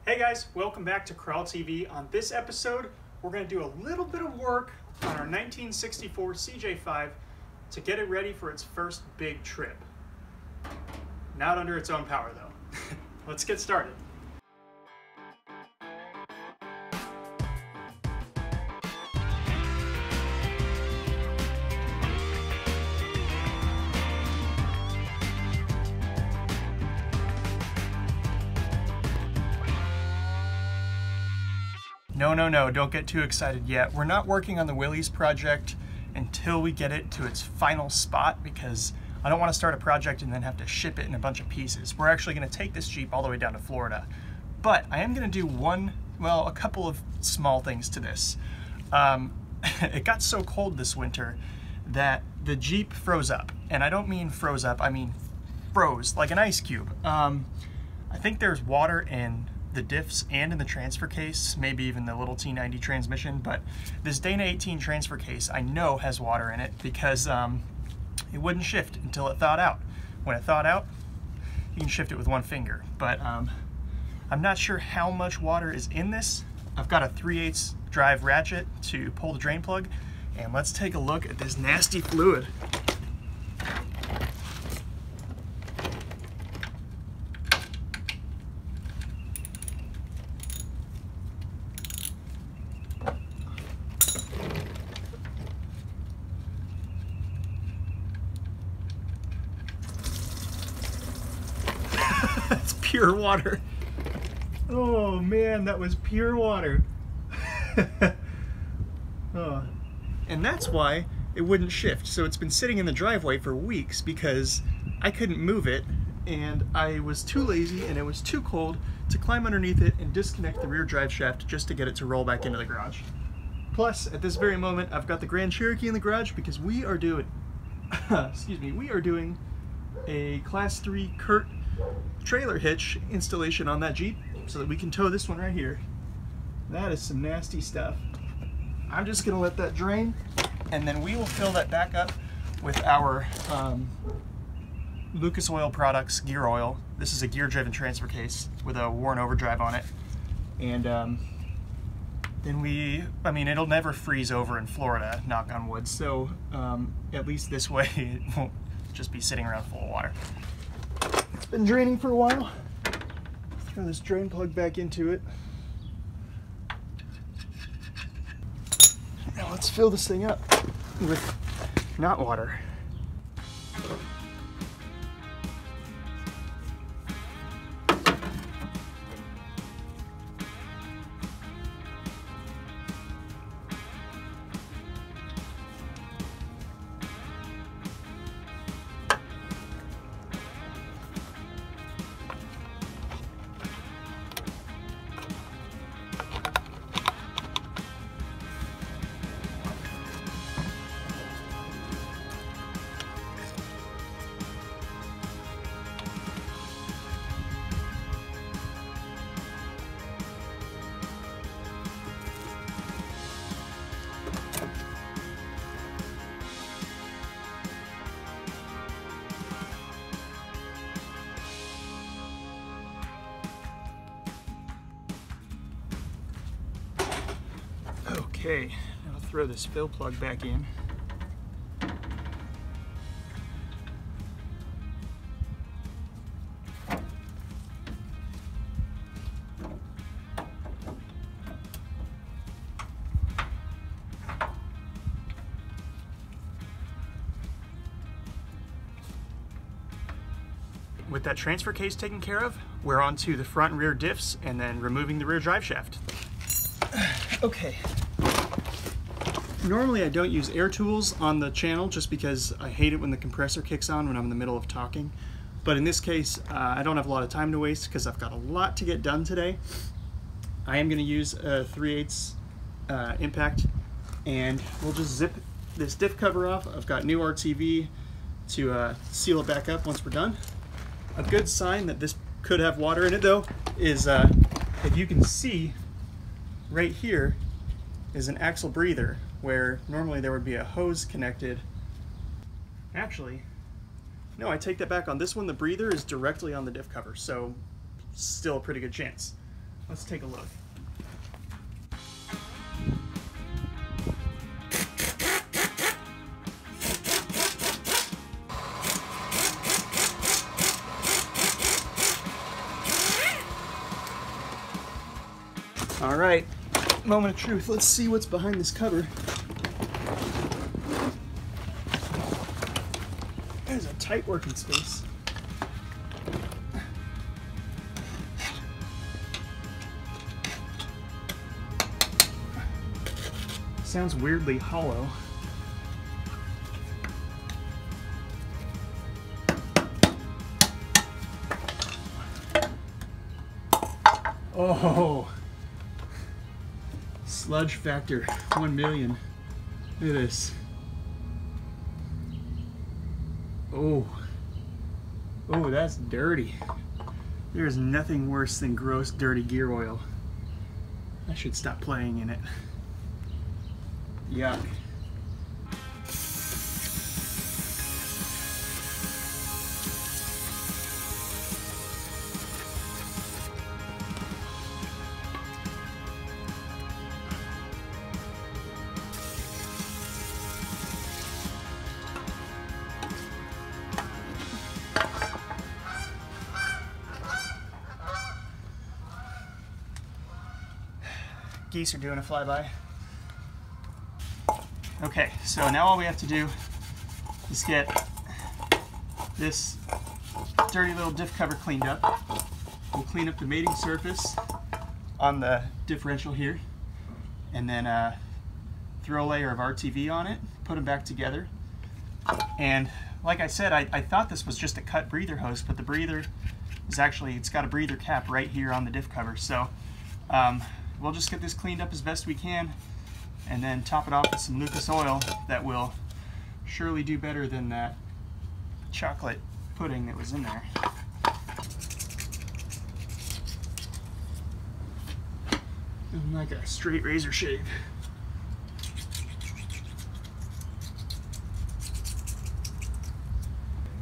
Hey guys, welcome back to Crawl TV. On this episode, we're going to do a little bit of work on our 1964 CJ5 to get it ready for its first big trip. Not under its own power though. Let's get started. No, don't get too excited yet. We're not working on the Willys project until we get it to its final spot because I don't want to start a project and then have to ship it in a bunch of pieces. We're actually going to take this Jeep all the way down to Florida. But I am going to do a couple of small things to this. It got so cold this winter that the Jeep froze up. And I don't mean froze up, I mean froze, like an ice cube. I think there's water in the diffs and in the transfer case, maybe even the little T90 transmission, but this Dana 18 transfer case I know has water in it because it wouldn't shift until it thawed out. When it thawed out, you can shift it with one finger, but I'm not sure how much water is in this. I've got a 3/8 drive ratchet to pull the drain plug, and let's take a look at this nasty fluid. That's pure water. Oh man, that was pure water. Oh. And that's why it wouldn't shift. So it's been sitting in the driveway for weeks because I couldn't move it and I was too lazy and it was too cold to climb underneath it and disconnect the rear drive shaft just to get it to roll back into the garage. Plus, at this very moment, I've got the Grand Cherokee in the garage because we are doing, we are doing a Class 3 Curt trailer hitch installation on that Jeep so that we can tow this one right here. That is some nasty stuff. I'm just gonna let that drain and then we will fill that back up with our Lucas Oil Products gear oil. This is a gear driven transfer case with a Warren overdrive on it, and then it'll never freeze over in Florida, knock on wood, so at least this way it won't just be sitting around full of water. It's been draining for a while. Throw this drain plug back into it. Now let's fill this thing up with not water. Okay, now I'll throw this fill plug back in. With that transfer case taken care of, we're on to the front and rear diffs and then removing the rear drive shaft. Okay. Normally I don't use air tools on the channel just because I hate it when the compressor kicks on when I'm in the middle of talking. But in this case, I don't have a lot of time to waste because I've got a lot to get done today. I am going to use a 3/8 impact, and we'll just zip this diff cover off. I've got new RTV to seal it back up once we're done. A good sign that this could have water in it though is if you can see right here is an axle breather where normally there would be a hose connected. Actually, no, I take that back. On this one, the breather is directly on the diff cover, so still a pretty good chance. Let's take a look. All right, moment of truth. Let's see what's behind this cover. There's a tight working space. Sounds weirdly hollow. Oh, sludge factor 1,000,000. Look at this. Oh, that's dirty. There's nothing worse than gross, dirty gear oil. I should stop playing in it. Yuck. Geese are doing a flyby. Okay, so now all we have to do is get this dirty little diff cover cleaned up. We'll clean up the mating surface on the differential here, and then throw a layer of RTV on it, put them back together. And like I said, I thought this was just a cut breather hose, but the breather is actually, it's got a breather cap right here on the diff cover. So we'll just get this cleaned up as best we can, and then top it off with some Lucas oil that will surely do better than that chocolate pudding that was in there. And like a straight razor shave.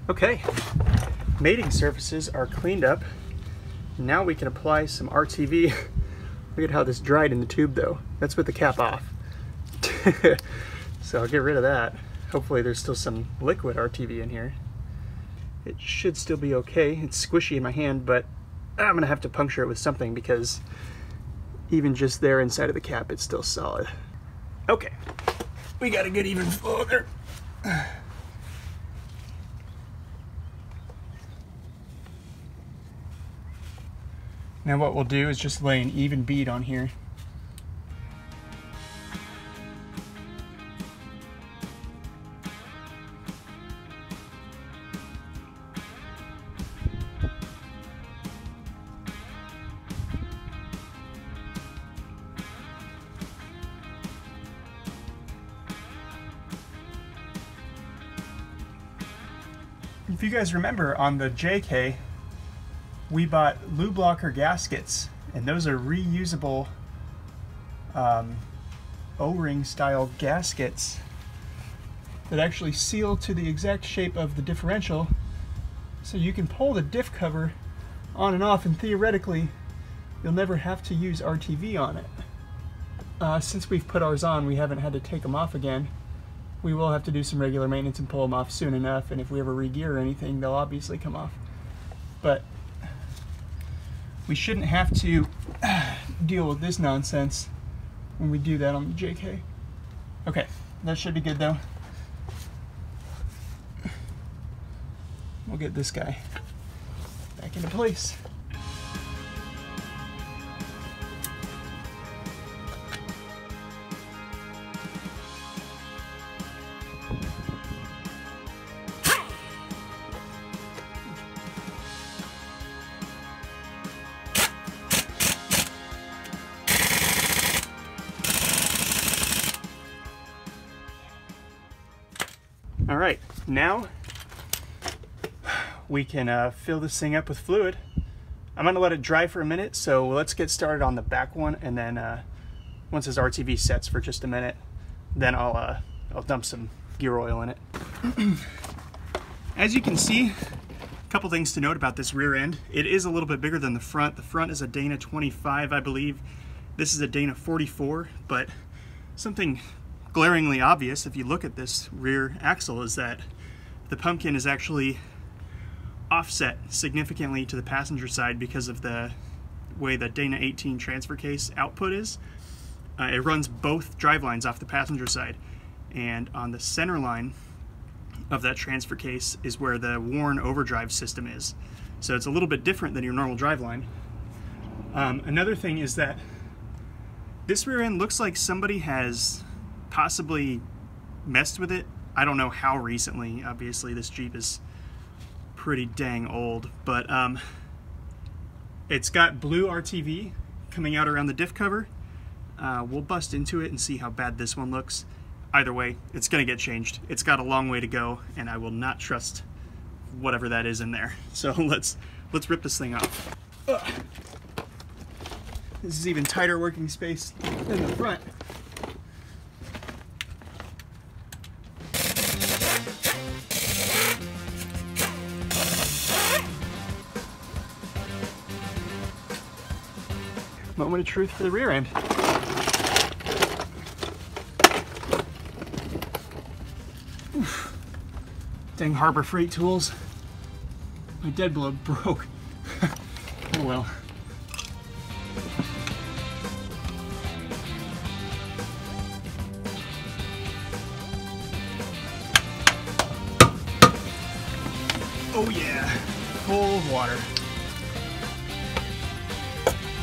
Okay, mating surfaces are cleaned up. Now we can apply some RTV. Look at how this dried in the tube though. That's with the cap off. So I'll get rid of that. Hopefully there's still some liquid RTV in here. It should still be okay. It's squishy in my hand, but I'm gonna have to puncture it with something because even just there inside of the cap, it's still solid. Okay, we got a good even flow there. Now what we'll do is just lay an even bead on here. If you guys remember on the JK, we bought lube blocker gaskets, and those are reusable O-ring style gaskets that actually seal to the exact shape of the differential, so you can pull the diff cover on and off, and theoretically you'll never have to use RTV on it. Since we've put ours on, we haven't had to take them off again. We will have to do some regular maintenance and pull them off soon enough, and if we ever re-gear or anything, they'll obviously come off. But we shouldn't have to deal with this nonsense when we do that on the JK. Okay, that should be good though. We'll get this guy back into place. All right, now we can fill this thing up with fluid. I'm gonna let it dry for a minute, so let's get started on the back one, and then once this RTV sets for just a minute, then I'll dump some gear oil in it. As you can see, Couple things to note about this rear end. It is a little bit bigger than the front. The front is a Dana 25, I believe. This is a Dana 44, but something glaringly obvious if you look at this rear axle is that the pumpkin is actually offset significantly to the passenger side because of the way the Dana 18 transfer case output is. It runs both drive lines off the passenger side, and on the center line of that transfer case is where the Warn overdrive system is. So it's a little bit different than your normal drive line. Another thing is that this rear end looks like somebody has possibly messed with it. I don't know how recently. Obviously this Jeep is pretty dang old, but it's got blue RTV coming out around the diff cover. We'll bust into it and see how bad this one looks. Either way, it's gonna get changed. It's got a long way to go, and I will not trust whatever that is in there. So let's rip this thing off. Ugh. This is even tighter working space than the front. Moment of truth for the rear end. Oof. Dang Harbor Freight tools. My dead blow broke. Oh well. Oh yeah, cold water.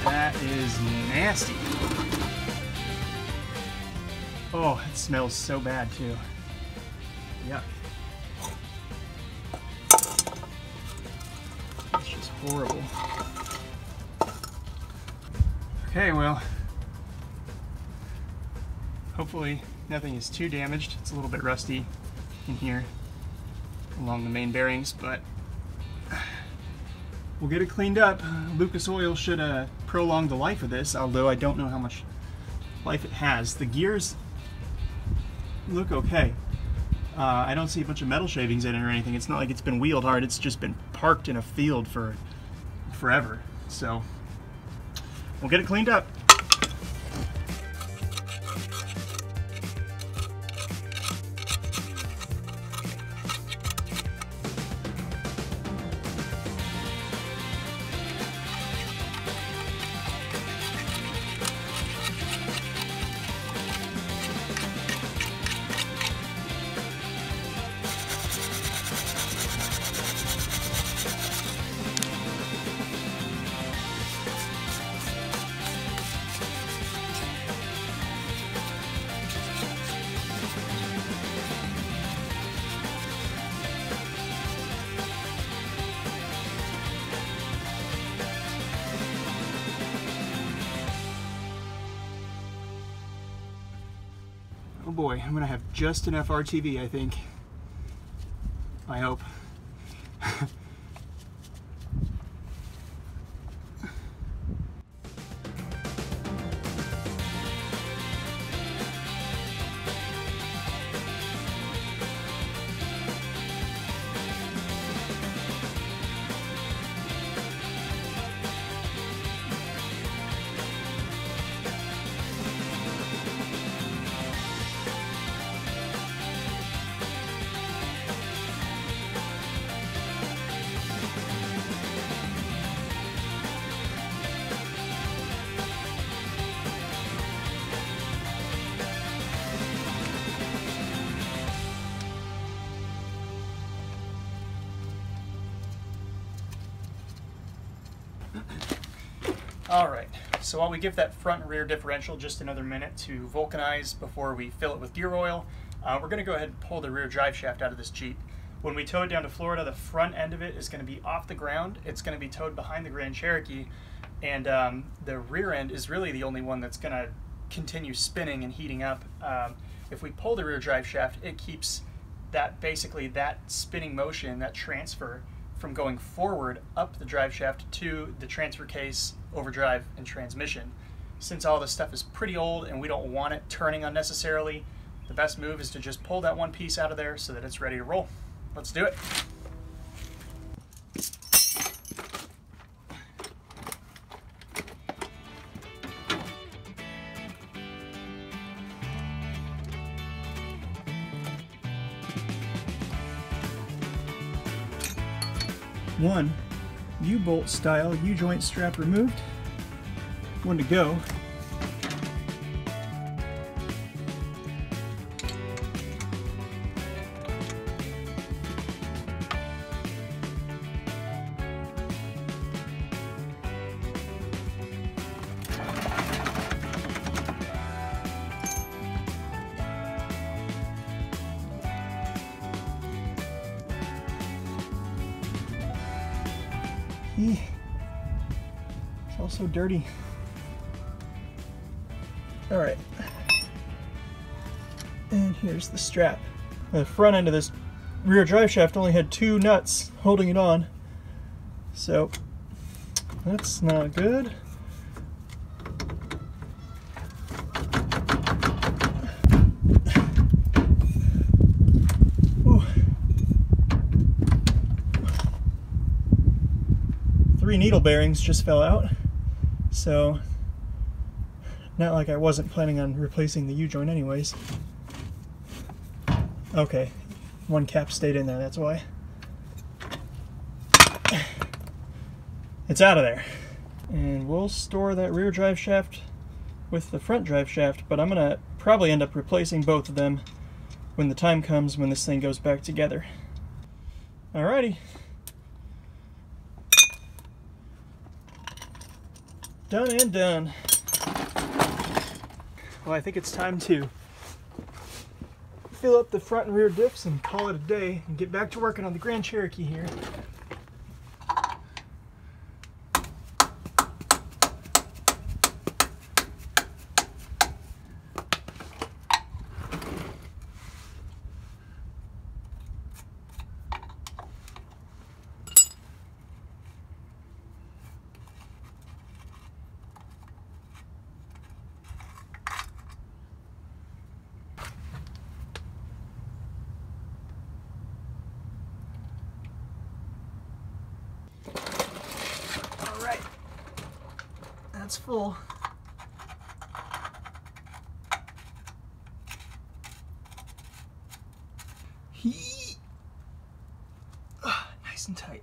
That is nasty. Oh, it smells so bad too. Yuck. It's just horrible. Okay, well, hopefully nothing is too damaged. It's a little bit rusty in here along the main bearings, but we'll get it cleaned up. Lucas Oil should prolong the life of this, although I don't know how much life it has. The gears look okay. I don't see a bunch of metal shavings in it or anything. It's not like it's been wheeled hard. It's just been parked in a field for forever. So we'll get it cleaned up. Oh boy, I'm gonna have just enough RTV, I think. I hope. Alright, so while we give that front and rear differential just another minute to vulcanize before we fill it with gear oil, we're going to go ahead and pull the rear drive shaft out of this Jeep. When we tow it down to Florida, the front end of it is going to be off the ground. It's going to be towed behind the Grand Cherokee, and the rear end is really the only one that's going to continue spinning and heating up. If we pull the rear drive shaft, it keeps that basically that spinning motion, that transfer, from going forward up the drive shaft to the transfer case, overdrive, and transmission. Since all this stuff is pretty old and we don't want it turning unnecessarily, the best move is to just pull that one piece out of there so that it's ready to roll. Let's do it. One U-bolt style U-joint strap removed. One to go. It's all so dirty. All right, and here's the strap. The front end of this rear drive shaft only had 2 nuts holding it on, so that's not good. Ooh. 3 needle bearings just fell out, so not like I wasn't planning on replacing the U-joint anyways. Okay, 1 cap stayed in there, that's why. It's out of there. And we'll store that rear drive shaft with the front drive shaft, but I'm gonna probably end up replacing both of them when the time comes when this thing goes back together. Alrighty. Done and done. Well, I think it's time to fill up the front and rear diffs and call it a day and get back to working on the Grand Cherokee here. That's full. Nice and tight.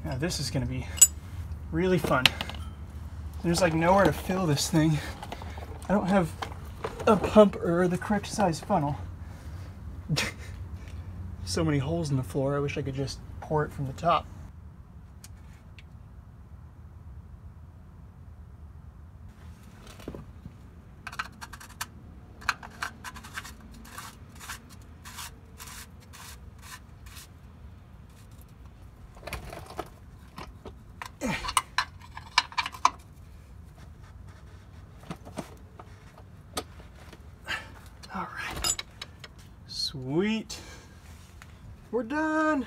Now this is going to be really fun. There's like nowhere to fill this thing. I don't have a pump or the correct size funnel. So many holes in the floor, I wish I could just pour it from the top. All right, sweet, we're done.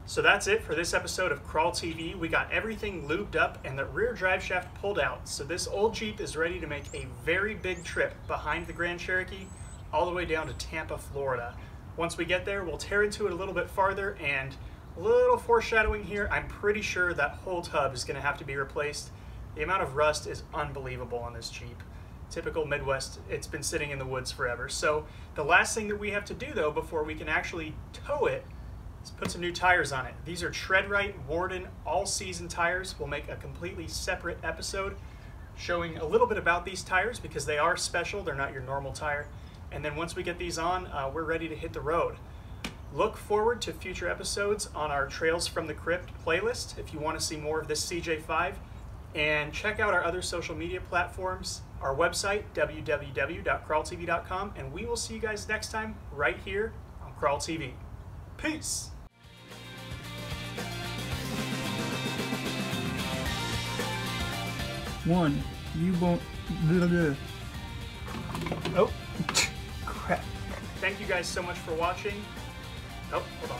So that's it for this episode of Crawl TV. We got everything lubed up and the rear drive shaft pulled out. So this old Jeep is ready to make a very big trip behind the Grand Cherokee all the way down to Tampa, Florida. Once we get there, we'll tear into it a little bit farther, and a little foreshadowing here, I'm pretty sure that whole tub is gonna have to be replaced. The amount of rust is unbelievable on this Jeep. Typical Midwest, it's been sitting in the woods forever. So the last thing that we have to do though before we can actually tow it is put some new tires on it. These are Tread-Right Warden all-season tires. We'll make a completely separate episode showing a little bit about these tires because they are special, they're not your normal tire. And then once we get these on, we're ready to hit the road. Look forward to future episodes on our Trails from the Crypt playlist if you want to see more of this CJ5. And check out our other social media platforms, our website, www.crawltv.com, and we will see you guys next time right here on Crawl TV. Peace! One, you won't... Oh, crap. Thank you guys so much for watching. Oh, hold on.